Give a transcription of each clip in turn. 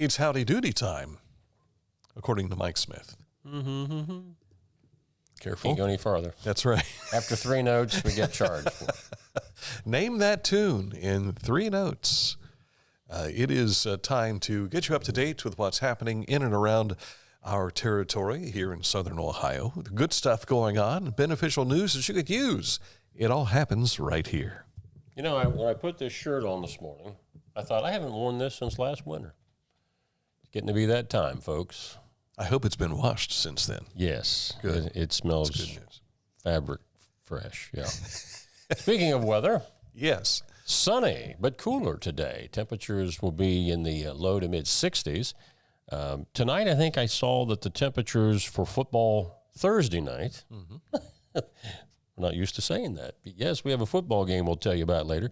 It's howdy doody time, according to Mike Smith. Careful. Can't go any further. That's right. After 3 notes, we get charged. Name that tune in 3 notes. It is time to get you up to date with what's happening in and around our territory here in Southern Ohio. The good stuff going on, beneficial news that you could use. It all happens right here. You know, when I put this shirt on this morning, I thought, I haven't worn this since last winter. It's getting to be that time, folks. I hope it's been washed since then. Yes. Good. It smells fabric fresh, yeah. Speaking of weather. Yes. Sunny, but cooler today. Temperatures will be in the low to mid-60s. Tonight, I think I saw that the temperatures for football Thursday night, we're not used to saying that. But yes, we have a football game we'll tell you about later.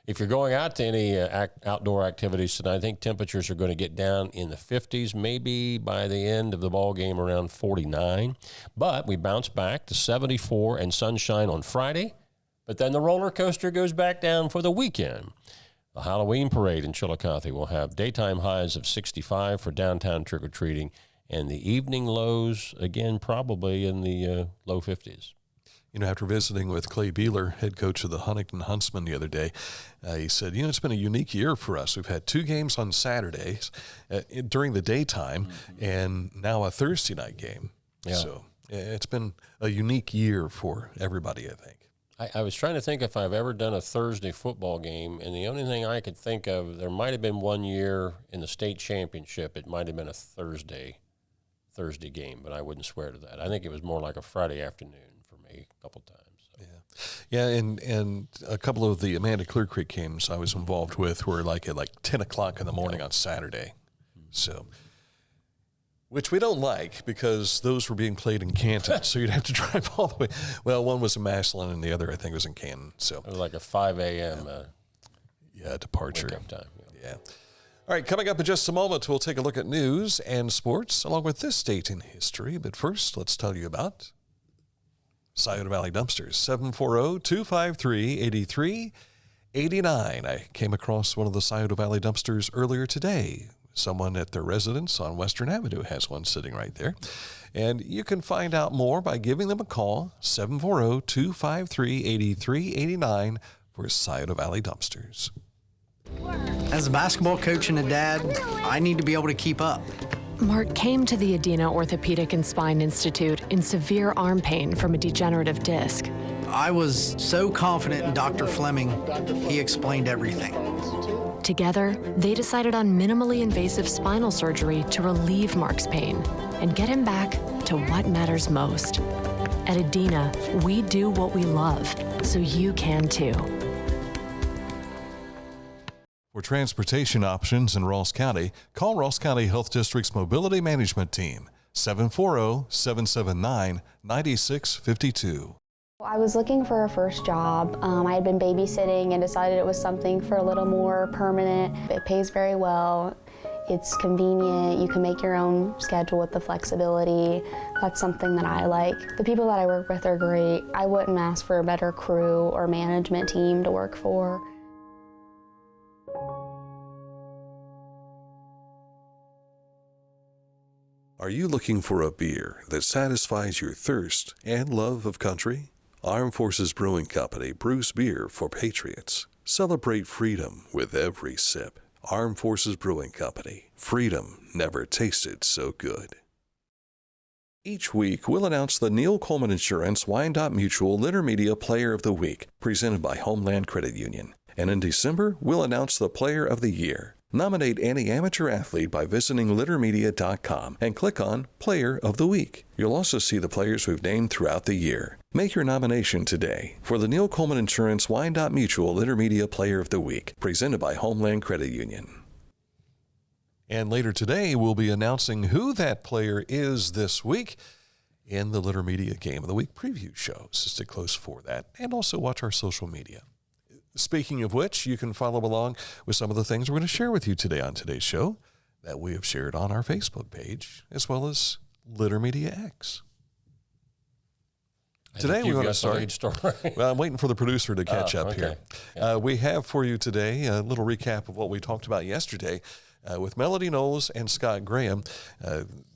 If you're going out to any outdoor activities tonight, I think temperatures are going to get down in the 50s, maybe by the end of the ball game around 49. But we bounce back to 74 and sunshine on Friday. But then the roller coaster goes back down for the weekend. The Halloween parade in Chillicothe will have daytime highs of 65 for downtown trick-or-treating, and the evening lows, again, probably in the low 50s. You know, after visiting with Clay Beeler, head coach of the Huntington Huntsmen the other day, he said, it's been a unique year for us. We've had 2 games on Saturdays during the daytime, and now a Thursday night game. Yeah. So it's been a unique year for everybody, I think. I was trying to think if I've ever done a Thursday football game, and the only thing I could think of, there might have been one year in the state championship, it might have been a Thursday game, but I wouldn't swear to that. I think it was more like a Friday afternoon for me a couple times. So. Yeah, and a couple of the Amanda Clear Creek games I was involved with were at 10 o'clock in the morning on Saturday. So, which we don't like because those were being played in Canton, so you'd have to drive all the way. Well, one was in Massillon and the other, I think, was in Canton. So it was like a 5 a.m. Departure. Wake-up time. Yeah. All right, coming up in just a moment, we'll take a look at news and sports, along with this date in history. But first, let's tell you about Scioto Valley Dumpsters, 740-253-8389. I came across one of the Scioto Valley Dumpsters earlier today. Someone at their residence on Western Avenue has one sitting right there. And you can find out more by giving them a call, 740-253-8389 for Scioto Valley Dumpsters. As a basketball coach and a dad, I need to be able to keep up. Mark came to the Adena Orthopedic and Spine Institute in severe arm pain from a degenerative disc. I was so confident in Dr. Fleming, he explained everything. Together, they decided on minimally invasive spinal surgery to relieve Mark's pain and get him back to what matters most. At Adena, we do what we love, so you can too. For transportation options in Ross County, call Ross County Health District's Mobility Management Team, 740-779-9652. I was looking for a first job. I had been babysitting and decided it was something for a little more permanent. It pays very well. It's convenient. You can make your own schedule with the flexibility. That's something that I like. The people that I work with are great. I wouldn't ask for a better crew or management team to work for. Are you looking for a beer that satisfies your thirst and love of country? Armed Forces Brewing Company brews beer for patriots. Celebrate freedom with every sip. Armed Forces Brewing Company. Freedom never tasted so good. Each week, we'll announce the Neil Coleman Insurance Wyandotte Mutual Intermedia Player of the Week, presented by Homeland Credit Union. And in December, we'll announce the Player of the Year. Nominate any amateur athlete by visiting littermedia.com and click on Player of the Week. You'll also see the players we've named throughout the year. Make your nomination today for the Neil Coleman Insurance Wyandotte Mutual Intermedia Player of the Week, presented by Homeland Credit Union. And later today, we'll be announcing who that player is this week in the Litter Media Game of the Week preview show. So stay close for that, and also watch our social media. Speaking of which, you can follow along with some of the things we're going to share with you today on today's show that we have shared on our Facebook page, as well as Litter Media X. Today we're going to start. Well, I'm waiting for the producer to catch up here. Yeah. We have for you today a little recap of what we talked about yesterday. with Melody Knowles and Scott Graham.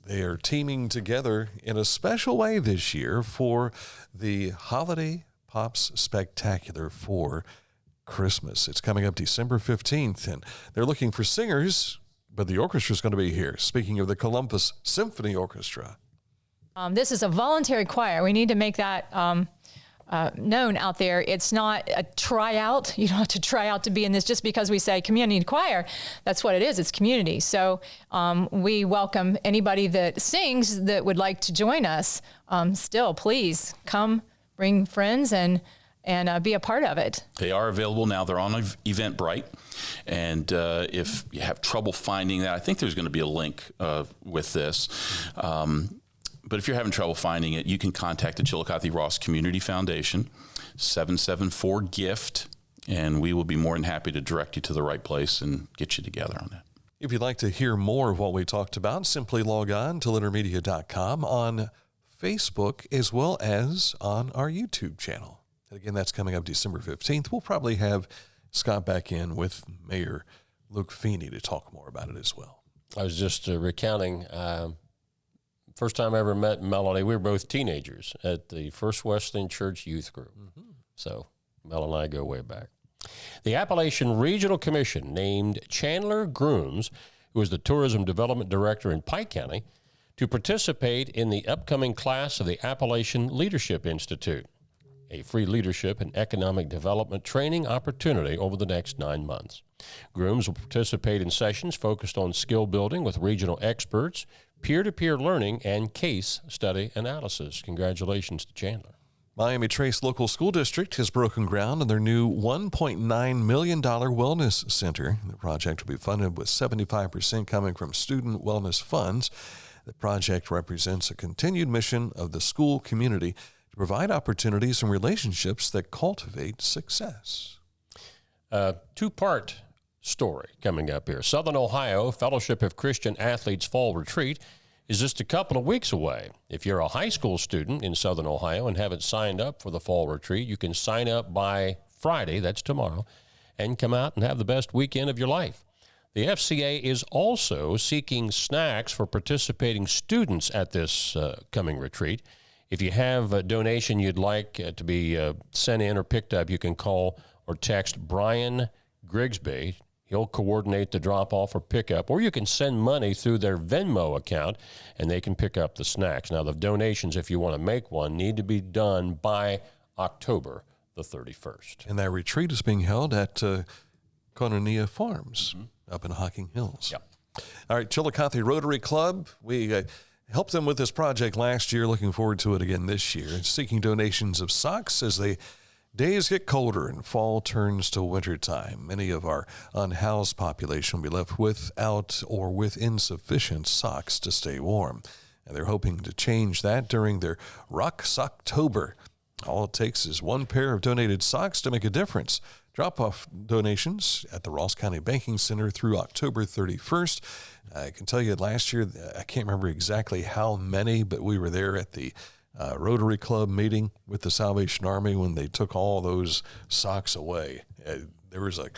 They are teaming together in a special way this year for the Holiday Pops Spectacular for Christmas. It's coming up December 15th, and they're looking for singers, but the orchestra is going to be here. Speaking of the Columbus Symphony Orchestra. This is a voluntary choir. We need to make that known out there. It's not a tryout. You don't have to try out to be in this just because we say community choir. That's what it is. It's community. So we welcome anybody that sings that would like to join us. Still, please come, bring friends, and be a part of it. They are available now. They're on Eventbrite. And if you have trouble finding that, I think there's going to be a link with this. But if you're having trouble finding it, you can contact the Chillicothe Ross Community Foundation, 774-GIFT, and we will be more than happy to direct you to the right place and get you together on that. If you'd like to hear more of what we talked about, simply log on to LeonardMedia.com on Facebook as well as on our YouTube channel. And again, that's coming up December 15th. We'll probably have Scott back in with Mayor Luke Feeney to talk more about it as well. I was just recounting... First time I ever met Melody, we were both teenagers at the First Wesleyan Church Youth Group. Mm-hmm. So Mel and I go way back. The Appalachian Regional Commission named Chandler Grooms, who is the Tourism Development Director in Pike County, to participate in the upcoming class of the Appalachian Leadership Institute, a free leadership and economic development training opportunity over the next 9 months. Grooms will participate in sessions focused on skill building with regional experts, peer-to-peer learning, and case study analysis. Congratulations to Chandler. Miami Trace Local School District has broken ground on their new $1.9 million wellness center. The project will be funded with 75% coming from student wellness funds. The project represents a continued mission of the school community to provide opportunities and relationships that cultivate success. Two-part story coming up here. Southern Ohio Fellowship of Christian Athletes Fall Retreat is just a couple of weeks away. If you're a high school student in Southern Ohio and haven't signed up for the Fall Retreat, you can sign up by Friday, that's tomorrow, and come out and have the best weekend of your life. The FCA is also seeking snacks for participating students at this coming retreat. If you have a donation you'd like to be sent in or picked up, you can call or text Brian Grigsby. He'll coordinate the drop-off or pickup, or you can send money through their Venmo account, and they can pick up the snacks. Now, the donations, if you want to make one, need to be done by October the 31st. And that retreat is being held at Koinonia Farms up in Hocking Hills. Yep. All right, Chillicothe Rotary Club. We helped them with this project last year. Looking forward to it again this year. Seeking donations of socks as they days get colder and fall turns to wintertime. Many of our unhoused population will be left without or with insufficient socks to stay warm. And they're hoping to change that during their Rock Socktober. All it takes is one pair of donated socks to make a difference. Drop-off donations at the Ross County Banking Center through October 31st. I can tell you last year, I can't remember exactly how many, but we were there at the Rotary Club meeting with the Salvation Army when they took all those socks away. There was a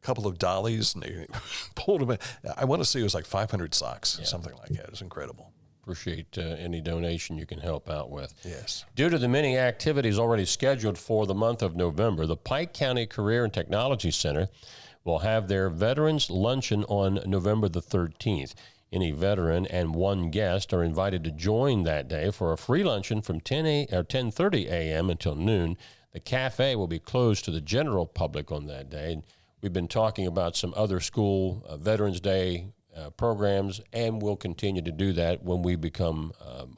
couple of dollies, and they pulled them in. I want to say it was like 500 socks, something like that. It was incredible. Appreciate any donation you can help out with. Yes. Due to the many activities already scheduled for the month of November, the Pike County Career and Technology Center will have their Veterans Luncheon on November the 13th. Any veteran and one guest are invited to join that day for a free luncheon from 10:30 a.m. until noon. The cafe will be closed to the general public on that day. We've been talking about some other school Veterans Day programs, and we'll continue to do that when we become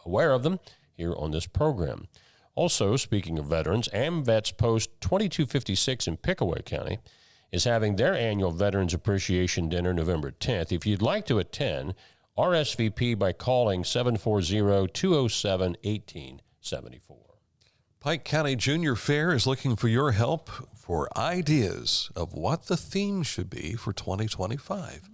aware of them here on this program. Also, speaking of veterans, AMVETS Post 2256 in Pickaway County is having their annual Veterans Appreciation Dinner November 10th. If you'd like to attend, RSVP by calling 740-207-1874. Pike County Junior Fair is looking for your help for ideas of what the theme should be for 2025.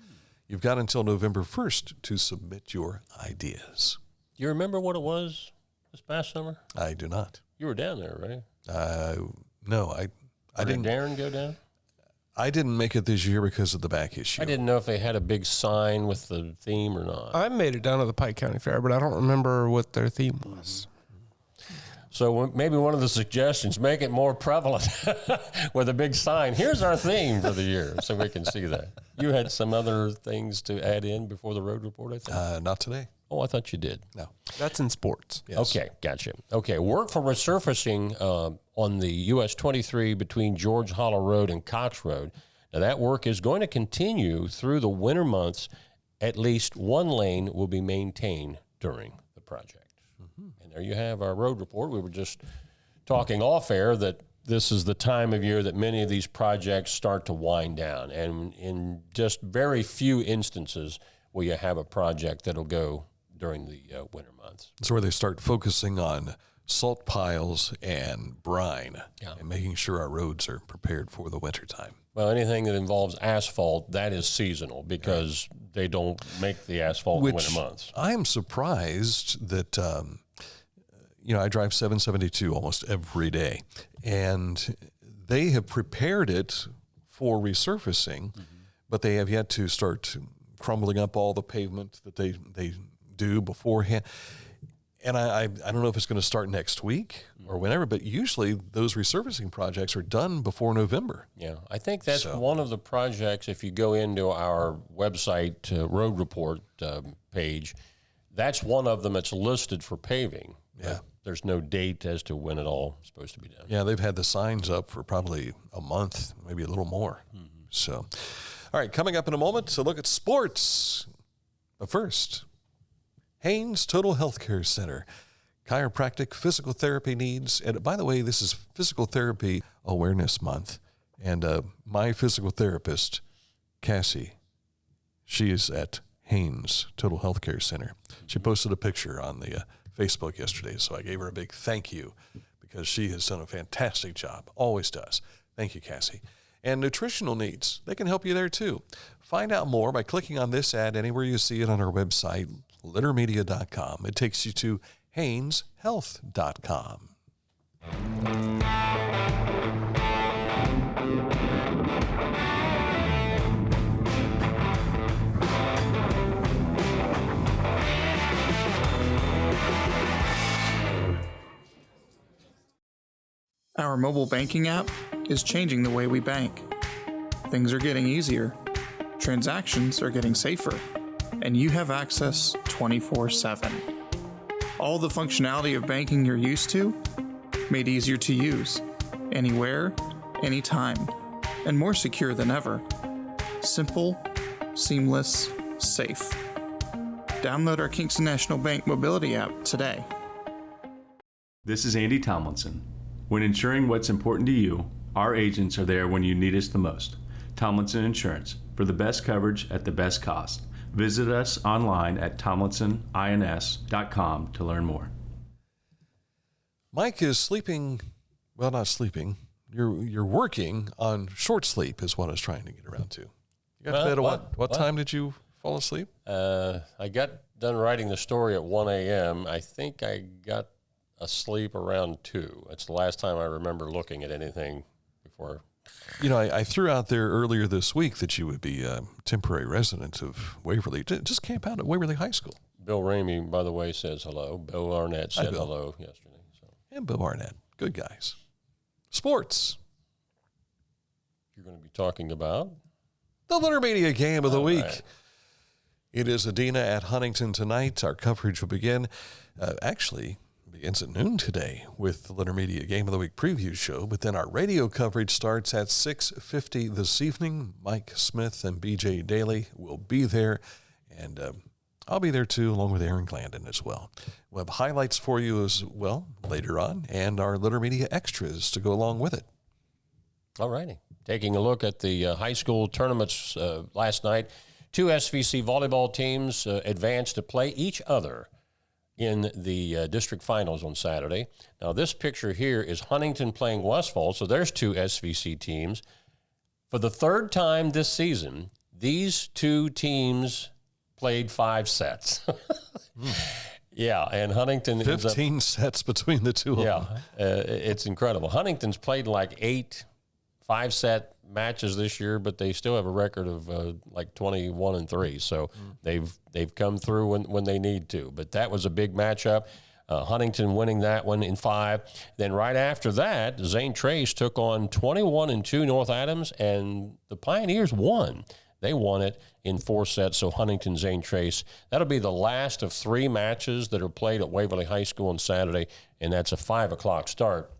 You've got until November 1st to submit your ideas. Do you remember what it was this past summer? I do not. You were down there, right? No, I didn't. Did Darren go down? I didn't make it this year because of the back issue. I didn't know if they had a big sign with the theme or not. I made it down to the Pike County Fair, but I don't remember what their theme was. So maybe one of the suggestions, make it more prevalent with a big sign. Here's our theme for the year, so we can see that. You had some other things to add in before the road report, I think? Not today. Oh, I thought you did. No. That's in sports. Yes. Okay, gotcha. Okay, work for resurfacing on the US 23 between George Hollow Road and Cox Road. Now, that work is going to continue through the winter months. At least one lane will be maintained during the project. And there you have our road report. We were just talking off air that this is the time of year that many of these projects start to wind down. And in just very few instances will you have a project that'll go during the winter months. It's where they start focusing on salt piles and brine and making sure our roads are prepared for the wintertime. Well, anything that involves asphalt, that is seasonal because they don't make the asphalt in the winter months. I am surprised that, I drive 772 almost every day, and they have prepared it for resurfacing, but they have yet to start crumbling up all the pavement that they do beforehand. And I don't know if it's going to start next week or whenever, but usually those resurfacing projects are done before November. Yeah, I think that's one of the projects. If you go into our website road report page, that's one of them that's listed for paving. Yeah. There's no date as to when it all is supposed to be done. Yeah, they've had the signs up for probably a month, maybe a little more. So, all right, coming up in a moment to look at sports. But first, Haynes Total Healthcare Center, chiropractic, physical therapy needs. And by the way, this is Physical Therapy Awareness Month. And my physical therapist, Cassie, she is at Haynes Total Healthcare Center. She posted a picture on the Facebook yesterday, so I gave her a big thank you because she has done a fantastic job, always does. Thank you, Cassie. And nutritional needs, they can help you there too. Find out more by clicking on this ad anywhere you see it on our website, littermedia.com. It takes you to HaynesHealth.com. Our mobile banking app is changing the way we bank. Things are getting easier, transactions are getting safer, and you have access 24/7. All the functionality of banking you're used to, made easier to use, anywhere, anytime, and more secure than ever. Simple, seamless, safe. Download our Kingston National Bank mobility app today. This is Andy Tomlinson. When ensuring what's important to you, our agents are there when you need us the most. Tomlinson Insurance, for the best coverage at the best cost. Visit us online at tomlinsonins.com to learn more. Mike is sleeping, well, not sleeping. You're working on short sleep is what I was trying to get around to. You got to bed at what time did you fall asleep? I got done writing the story at 1 a.m. I think I got asleep around 2. That's the last time I remember looking at anything before. I threw out there earlier this week that you would be a temporary resident of Waverly. Just camp out at Waverly High School. Bill Ramey, by the way, says hello. Bill Arnett said hello yesterday. So. And Bill Arnett. Good guys. Sports. You're going to be talking about? The Intermediate Game of the Week. Right. It is Adena at Huntington tonight. Our coverage will begin, begins at noon today with the Intermediate Game of the Week preview show, but then our radio coverage starts at 6:50 this evening. Mike Smith and BJ Daly will be there, and I'll be there too, along with Aaron Glandon as well. We'll have highlights for you as well later on, and our Intermediate extras to go along with it. All righty. Taking a look at the high school tournaments last night, 2 SVC volleyball teams advanced to play each other in the district finals on Saturday. Now, this picture here is Huntington playing Westfall, so there's 2 SVC teams. For the third time this season, these 2 teams played 5 sets. Yeah, and Huntington 15 sets between the two of them. Yeah, it's incredible. Huntington's played like 8 5-set matches this year, but they still have a record of like 21-3. So they've come through when they need to. But that was a big matchup. Huntington winning that one in 5. Then right after that, Zane Trace took on 21-2 North Adams, and the Pioneers won. They won it in 4 sets, so Huntington, Zane Trace. That'll be the last of 3 matches that are played at Waverly High School on Saturday, and that's a 5 o'clock start.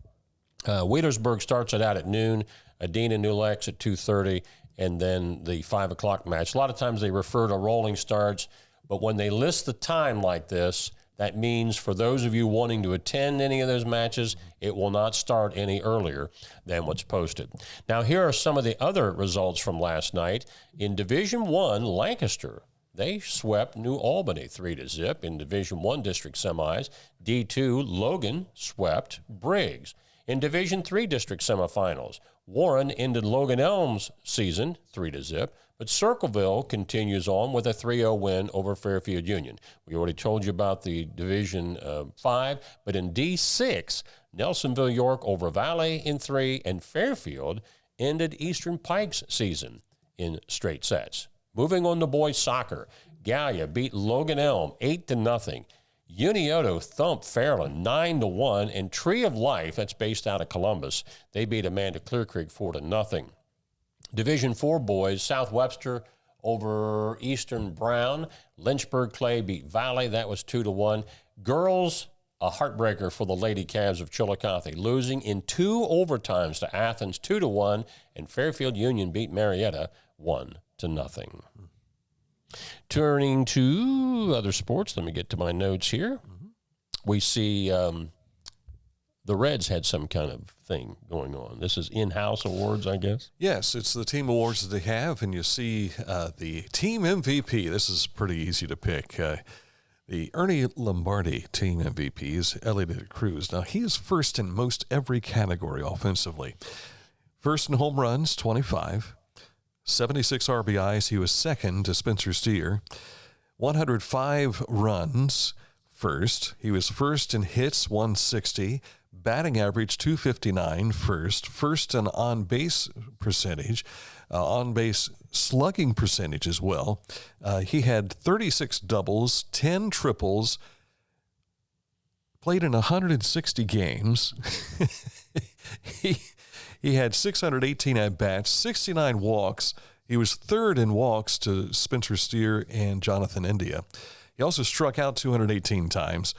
Wheelersburg starts it out at noon, Adena New Lex at 2:30, and then the 5 o'clock match. A lot of times they refer to rolling starts, but when they list the time like this, that means for those of you wanting to attend any of those matches, it will not start any earlier than what's posted. Now, here are some of the other results from last night. In Division I, Lancaster, they swept New Albany 3-0 in Division I district semis. D2, Logan swept Briggs. In Division III district semifinals, Warren ended Logan Elm's season 3-0. But Circleville continues on with a 3-0 win over Fairfield Union. We already told you about the Division 5, but in D6, Nelsonville York over Valley in 3, and Fairfield ended Eastern Pike's season in straight sets. Moving on to boys soccer, Gallia beat Logan Elm 8-0. Unioto thumped Fairland 9-1, and Tree of Life, that's based out of Columbus, they beat Amanda Clear Creek 4-0. Division 4 boys, South Webster over Eastern Brown. Lynchburg Clay beat Valley. That was 2-1. Girls, a heartbreaker for the Lady Calves of Chillicothe, losing in 2 overtimes to Athens 2-1. And Fairfield Union beat Marietta 1-0. Turning to other sports, let me get to my notes here. We see the Reds had some kind of thing going on. This is in-house awards, I guess? Yes, it's the team awards that they have, and you see the team MVP. This is pretty easy to pick. The Ernie Lombardi team MVP is Elliot Cruz. Now, he is first in most every category offensively. First in home runs, 25. 76 RBIs. He was second to Spencer Steer. 105 runs, first. He was first in hits, 160. Batting average, 259, first in on-base percentage, on-base slugging percentage as well. He had 36 doubles, 10 triples, played in 160 games. He had 618 at-bats, 69 walks. He was third in walks to Spencer Steer and Jonathan India. He also struck out 218 times.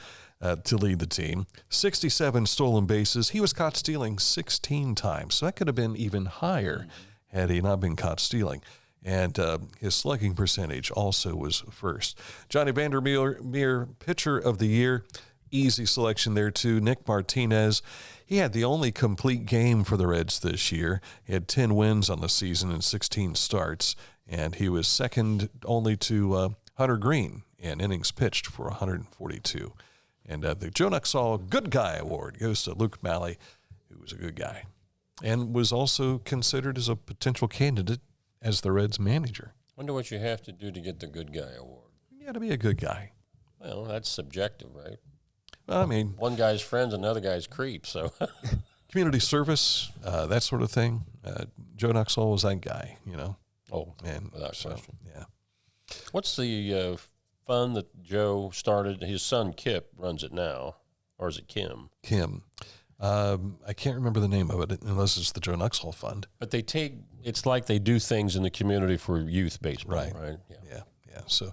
To lead the team. 67 stolen bases. He was caught stealing 16 times. So that could have been even higher had he not been caught stealing. And his slugging percentage also was first. Johnny Vandermeer, pitcher of the year. Easy selection there, too. Nick Martinez. He had the only complete game for the Reds this year. He had 10 wins on the season and 16 starts. And he was second only to Hunter Green in innings pitched for 142. And the Joe Nuxall Good Guy Award goes to Luke Malley, who was a good guy, and was also considered as a potential candidate as the Reds manager. Wonder what you have to do to get the Good Guy Award. You got to be a good guy. Well, that's subjective, right? Well, I mean, one guy's friends, another guy's creep. So, community service, that sort of thing. Joe Nuxall was that guy, you know. Oh, and without question. Yeah. What's the fund that Joe started? His son Kip runs it now, or is it Kim? Kim. I can't remember the name of it unless it's the Joe Nuxall Fund. But it's like they do things in the community for youth baseball, right? Yeah. So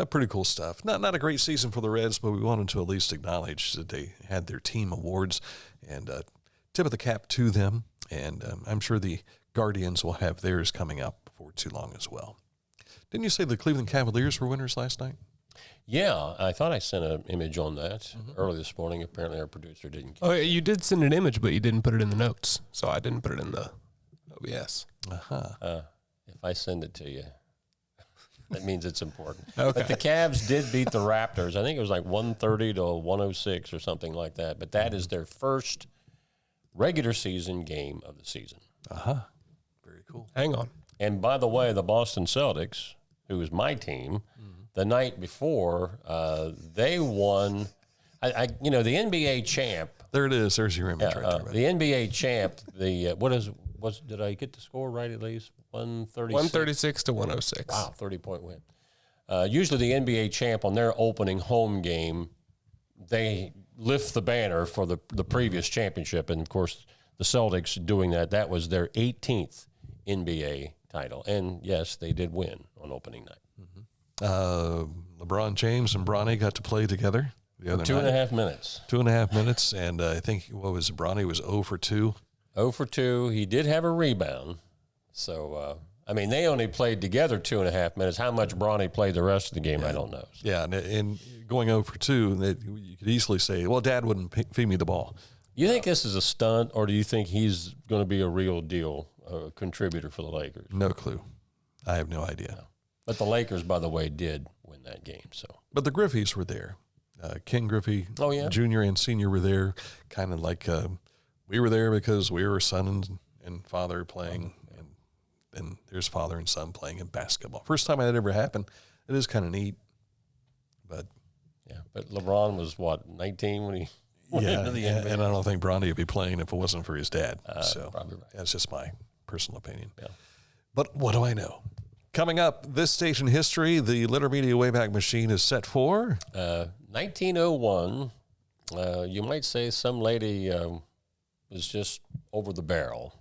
pretty cool stuff. Not a great season for the Reds, but we wanted to at least acknowledge that they had their team awards and tip of the cap to them. And I'm sure the Guardians will have theirs coming up before too long as well. Didn't you say the Cleveland Cavaliers were winners last night? Yeah, I thought I sent an image on that early this morning. Apparently our producer didn't. Oh, you did send an image, but you didn't put it in the notes. So I didn't put it in the OBS. If I send it to you, that means it's important. Okay. But the Cavs did beat the Raptors. I think it was like 130 to 106 or something like that. But that is their first regular season game of the season. Very cool. Hang on. And by the way, the Boston Celtics, who is my team, the night before, they won. The NBA champ. There it is. There's your image right there. The NBA champ. Did I get the score right at least? 136? 136 to 106. Wow, 30-point win. Usually the NBA champ on their opening home game, they lift the banner for the previous championship. And, of course, the Celtics doing that. That was their 18th NBA title. And, yes, they did win on opening night. LeBron James and Bronny got to play together the other night. 2.5 minutes. 2.5 minutes. And I think, what was it, Bronny was 0 for 2. 0 for 2. He did have a rebound. So, they only played together 2.5 minutes. How much Bronny played the rest of the game, I don't know. So. Yeah, and going 0 for 2, you could easily say, well, Dad wouldn't feed me the ball. You think this is a stunt, or do you think he's going to be a real deal contributor for the Lakers? No clue. I have no idea. No. But the Lakers, by the way, did win that game. So, but the Griffeys were there. King Griffey Jr. and Sr. were there, kind of like we were there because we were son and father playing, and there's father and son playing in basketball. First time that ever happened. It is kind of neat. But LeBron was, 19 when he went into the NBA? And I don't think Bronny would be playing if it wasn't for his dad. So probably right. That's just my personal opinion. Yeah. But what do I know? Coming up, this station history, the Litter Media Wayback Machine is set for 1901. You might say some lady was just over the barrel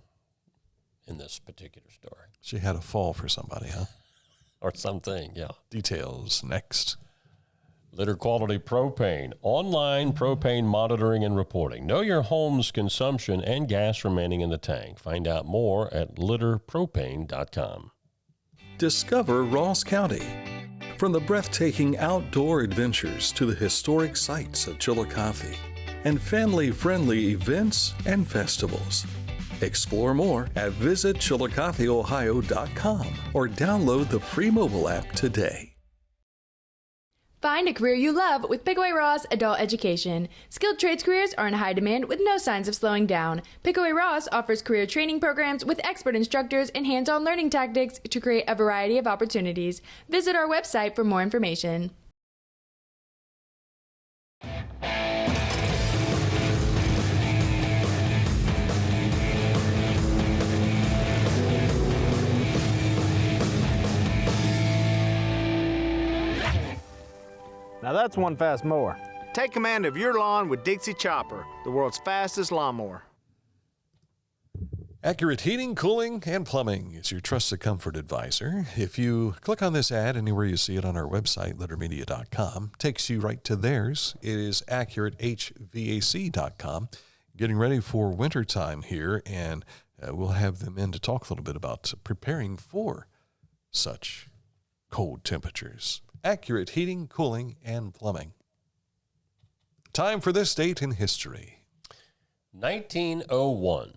in this particular story. She had a fall for somebody, huh? Or something, yeah. Details next. Litter Quality Propane, online propane monitoring and reporting. Know your home's consumption and gas remaining in the tank. Find out more at litterpropane.com. Discover Ross County. From the breathtaking outdoor adventures to the historic sights of Chillicothe and family-friendly events and festivals. Explore more at visitchillicotheohio.com or download the free mobile app today. Find a career you love with Pickaway Ross Adult Education. Skilled trades careers are in high demand with no signs of slowing down. Pickaway Ross offers career training programs with expert instructors and hands-on learning tactics to create a variety of opportunities. Visit our website for more information. Now that's one fast mower. Take command of your lawn with Dixie Chopper, the world's fastest lawnmower. Accurate Heating, Cooling, and Plumbing is your trusted comfort advisor. If you click on this ad anywhere you see it on our website, littermedia.com, takes you right to theirs. It is accuratehvac.com. Getting ready for wintertime here, and we'll have them in to talk a little bit about preparing for such cold temperatures. Accurate Heating, Cooling, and Plumbing. Time for this date in history. 1901.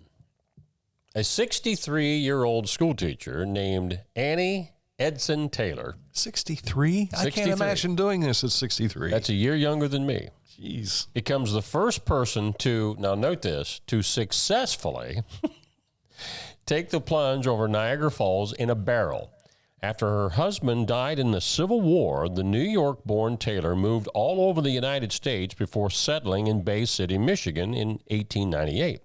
A 63-year-old schoolteacher named Annie Edson Taylor. 63? I can't imagine doing this at 63. That's a year younger than me. Jeez. Becomes the first person to, now note this, to successfully take the plunge over Niagara Falls in a barrel. After her husband died in the Civil War, the New York-born Taylor moved all over the United States before settling in Bay City, Michigan in 1898.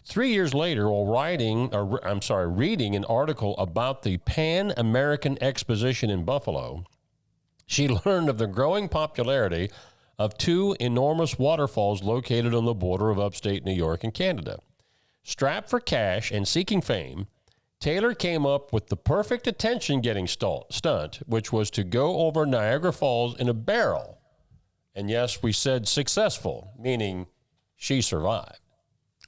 3 years later, while reading an article about the Pan American Exposition in Buffalo, she learned of the growing popularity of two enormous waterfalls located on the border of upstate New York and Canada. Strapped for cash and seeking fame, Taylor came up with the perfect attention-getting stunt, which was to go over Niagara Falls in a barrel. And yes, we said successful, meaning she survived.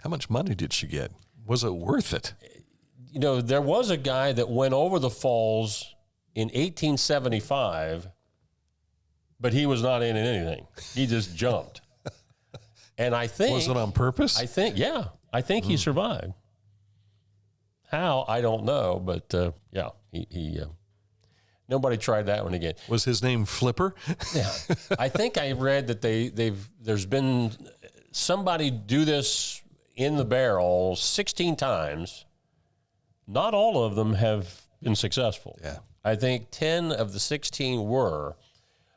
How much money did she get? Was it worth it? You know, there was a guy that went over the falls in 1875, but he was not in anything. He just jumped. And I think... Was it on purpose? I think he survived. How, I don't know, but he nobody tried that one again. Was his name Flipper? Yeah, I think I read that there's been somebody do this in the barrel 16 times. Not all of them have been successul. Yeah, I think 10 of the 16 were.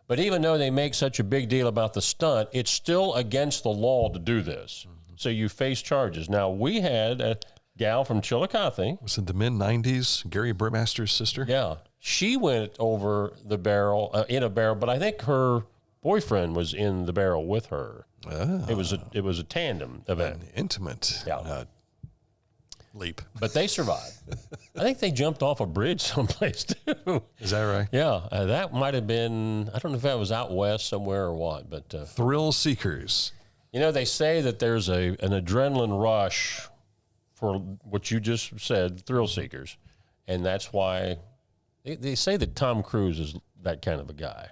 But even though they make such a big deal about the stunt, it's still against the law to do this. Mm-hmm. So you face charges. Now, we had gal from Chillicothe. Was it the mid-'90s? Gary Burmaster's sister? Yeah. She went over the barrel, in a barrel, but I think her boyfriend was in the barrel with her. Oh. It was a tandem event. An intimate leap. But they survived. I think they jumped off a bridge someplace, too. Is that right? Yeah. That might have been, I don't know if that was out west somewhere or what, but... Thrill seekers. You know, they say that there's an adrenaline rush for what you just said, thrill seekers. And that's why they say that Tom Cruise is that kind of a guy.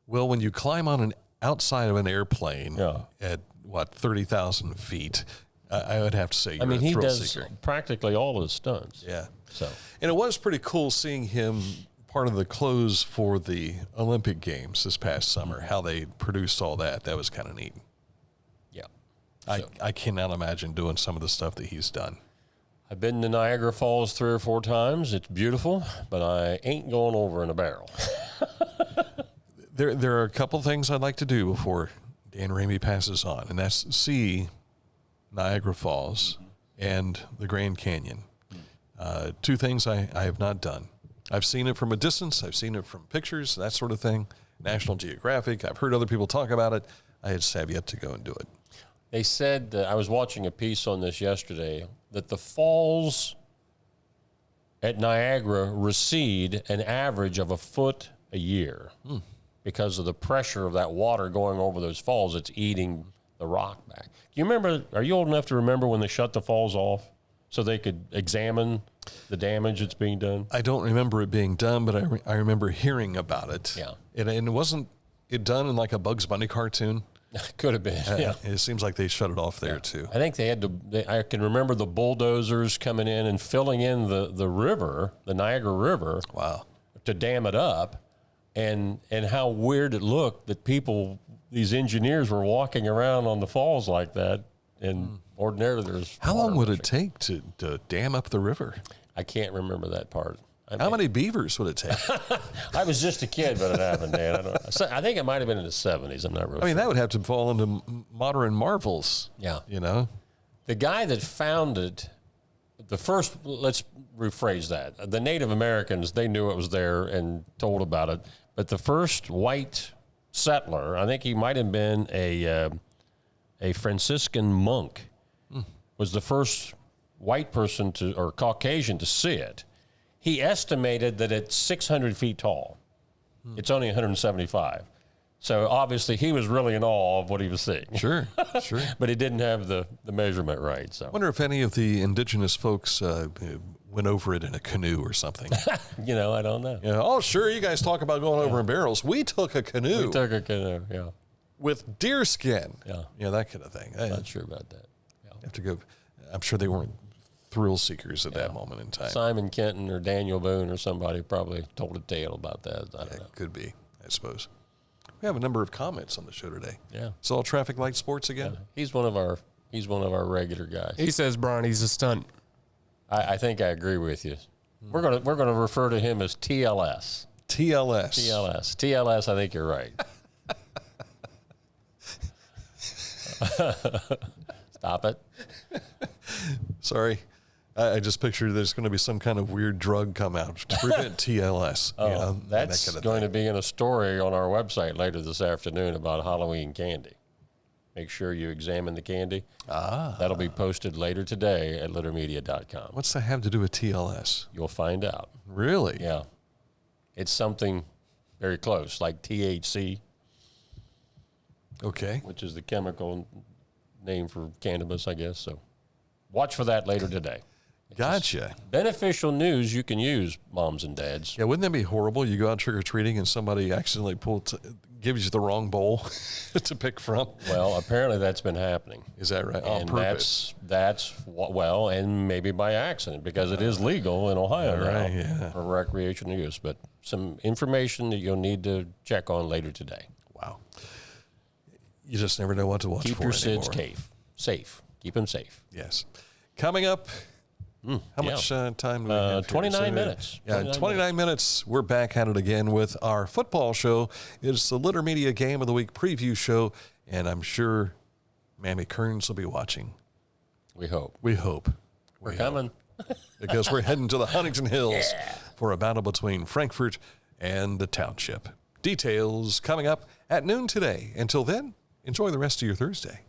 Well, when you climb on an outside of an airplane at, 30,000 feet, I would have to say you're a he thrill does seeker. practically all of his stunts. Yeah. So, and it was pretty cool seeing him part of the clothes for the Olympic Games this past summer, how they produced all that. That was kind of neat. Yeah. I cannot imagine doing some of the stuff that he's done. I've been to Niagara Falls 3 or 4 times. It's beautiful, but I ain't going over in a barrel. There are a couple things I'd like to do before Dan Ramey passes on, and that's see Niagara Falls and the Grand Canyon. 2 things I have not done. I've seen it from a distance. I've seen it from pictures, that sort of thing. National Geographic. I've heard other people talk about it. I just have yet to go and do it. They said, I was watching a piece on this yesterday, that the falls at Niagara recede an average of a foot a year because of the pressure of that water going over those falls. It's eating the rock back. Do you remember, are you old enough to remember when they shut the falls off so they could examine the damage that's being done? I don't remember it being done, but I remember hearing about it. Yeah. And wasn't it done in like a Bugs Bunny cartoon? Could have been, yeah. It seems like they shut it off there, too. I think they had I can remember the bulldozers coming in and filling in the river, the Niagara River. Wow. To dam it up, and how weird it looked that these engineers were walking around on the falls like that, and ordinarily there's... How long would it take to dam up the river? I can't remember that part. How many beavers would it take? I was just a kid when it happened, Dan. I think it might have been in the 70s. I'm not really sure. That would have to fall into modern marvels. Yeah. You know? The guy that found it, let's rephrase that. The Native Americans, they knew it was there and told about it. But the first white settler, I think he might have been a Franciscan monk, was the first white person or Caucasian to see it. He estimated that it's 600 feet tall. It's only 175. So obviously he was really in awe of what he was seeing. Sure. But he didn't have the measurement right. So I wonder if any of the indigenous folks went over it in a canoe or something. I don't know. Oh, sure, you guys talk about going over in barrels. We took a canoe. Yeah. With deer skin. Yeah. That kind of thing. I'm not sure about that. Yeah. Have to go. I'm sure they weren't thrill seekers at that moment in time. Simon Kenton or Daniel Boone or somebody probably told a tale about that. I don't know. Could be, I suppose. We have a number of comments on the show today. Yeah. It's all Traffic Light Sports again. Yeah. He's one of our regular guys. He says Bronny's a stunt. I think I agree with you. We're gonna refer to him as TLS. TLS. I think you're right. Stop it. Sorry. I just pictured there's going to be some kind of weird drug come out to prevent TLS. That's that kind of going thing. to be in a story on our website later this afternoon about Halloween candy. Make sure you examine the candy. That'll be posted later today at littermedia.com. What's that have to do with TLS? You'll find out. Really? Yeah. It's something very close, like THC. Okay. Which is the chemical name for cannabis, I guess. So watch for that later today. Gotcha. Beneficial news you can use, moms and dads. Yeah, wouldn't that be horrible? You go out trick-or-treating and somebody accidentally gives you the wrong bowl to pick from? Well, apparently that's been happening. Is that right? And on purpose? And maybe by accident, because it is legal in Ohio now for recreational use. But some information that you'll need to check on later today. Wow. You just never know what to watch Keep for your anymore. SIDS safe. Keep them safe. Yes. Coming up, how much time do we have? 29 minutes. Yeah, 29 minutes. We're back at it again with our football show. It's the Litter Media Game of the Week preview show, and I'm sure Mammy Kearns will be watching. We hope. We hope. We're coming. Because we're heading to the Huntington Hills for a battle between Frankfort and the township. Details coming up at noon today. Until then, enjoy the rest of your Thursday.